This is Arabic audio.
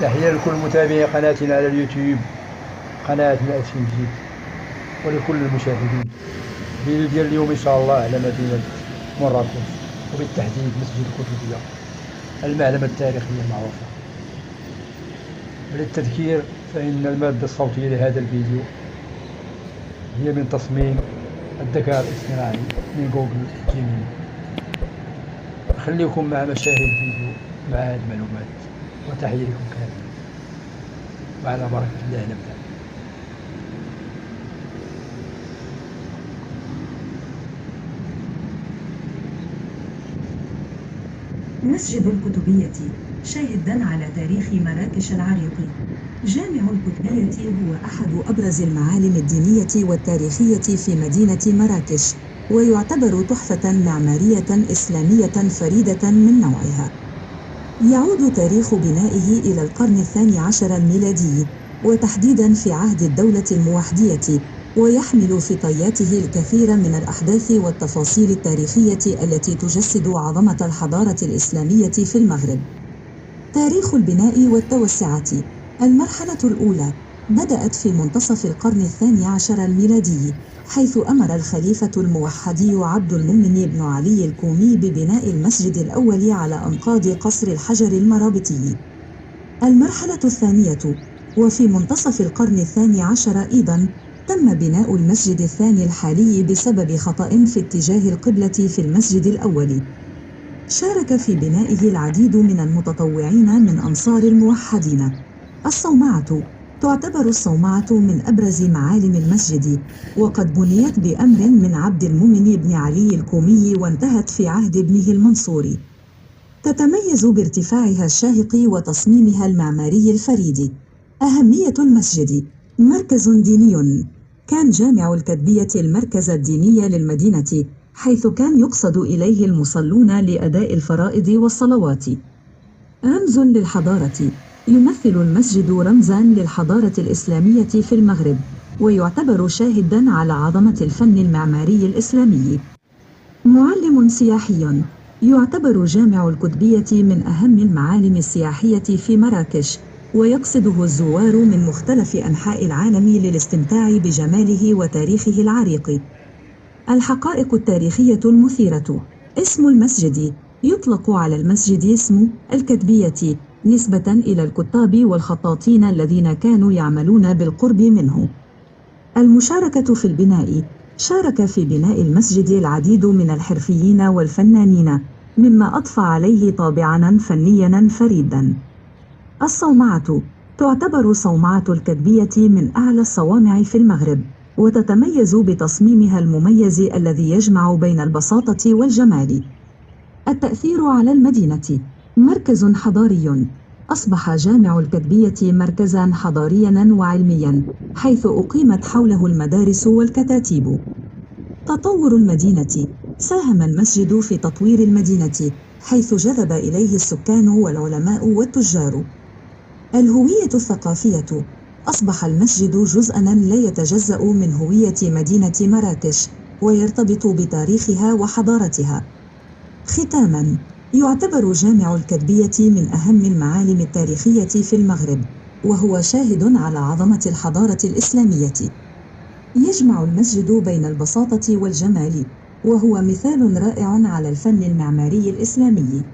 تحية لكل متابعي قناتنا على اليوتيوب، قناة مئة جديد، ولكل المشاهدين. الفيديو ديال اليوم إن شاء الله على مدينة مراكش، وبالتحديد مسجد القطبية، المعلمة التاريخية المعروفة. للتذكير فإن المادة الصوتية لهذا الفيديو هي من تصميم الذكاء الاصطناعي من جوجل جيميني. خليكم مع مشاهد الفيديو مع هذه المعلومات، وتحية لكم كاملة، وعلى بركة الله نبدأ. مسجد القطبية شاهدا على تاريخ مراكش العريق. جامع القطبية هو أحد أبرز المعالم الدينية والتاريخية في مدينة مراكش، ويعتبر تحفة معمارية إسلامية فريدة من نوعها. يعود تاريخ بنائه إلى القرن الثاني عشر الميلادي، وتحديدا في عهد الدولة الموحدية، ويحمل في طياته الكثير من الأحداث والتفاصيل التاريخية التي تجسد عظمة الحضارة الإسلامية في المغرب. تاريخ البناء والتوسعة. المرحلة الأولى بدأت في منتصف القرن الثاني عشر الميلادي، حيث أمر الخليفة الموحدي عبد المؤمن بن علي الكومي ببناء المسجد الأول على أنقاض قصر الحجر المرابطي. المرحلة الثانية، وفي منتصف القرن الثاني عشر أيضا تم بناء المسجد الثاني الحالي بسبب خطأ في اتجاه القبلة في المسجد الأول. شارك في بنائه العديد من المتطوعين من أنصار الموحدين. الصومعة. تعتبر الصومعة من أبرز معالم المسجد، وقد بنيت بأمر من عبد المؤمن بن علي الكومي وانتهت في عهد ابنه المنصور. تتميز بارتفاعها الشاهق وتصميمها المعماري الفريد. أهمية المسجد. مركز ديني. كان جامع الكتبية المركز الديني للمدينة، حيث كان يقصد إليه المصلون لأداء الفرائض والصلوات. رمز للحضارة. يمثل المسجد رمزاً للحضارة الإسلامية في المغرب، ويعتبر شاهداً على عظمة الفن المعماري الإسلامي. معلم سياحي. يعتبر جامع القطبية من أهم المعالم السياحية في مراكش، ويقصده الزوار من مختلف أنحاء العالم للاستمتاع بجماله وتاريخه العريق. الحقائق التاريخية المثيرة. اسم المسجد. يطلق على المسجد اسم الكتبية نسبة إلى الكتاب والخطاطين الذين كانوا يعملون بالقرب منه. المشاركة في البناء. شارك في بناء المسجد العديد من الحرفيين والفنانين، مما أضفى عليه طابعاً فنياً فريداً. الصومعة. تعتبر صومعة الكتبية من أعلى الصوامع في المغرب، وتتميز بتصميمها المميز الذي يجمع بين البساطة والجمال. التأثير على المدينة. مركز حضاري. أصبح جامع الكتبية مركزاً حضارياً وعلمياً، حيث أقيمت حوله المدارس والكتاتيب. تطور المدينة. ساهم المسجد في تطوير المدينة، حيث جذب إليه السكان والعلماء والتجار. الهوية الثقافية. أصبح المسجد جزءاً لا يتجزأ من هوية مدينة مراكش، ويرتبط بتاريخها وحضارتها. ختاماً، يعتبر جامع الكتبية من أهم المعالم التاريخية في المغرب، وهو شاهد على عظمة الحضارة الإسلامية. يجمع المسجد بين البساطة والجمال، وهو مثال رائع على الفن المعماري الإسلامي.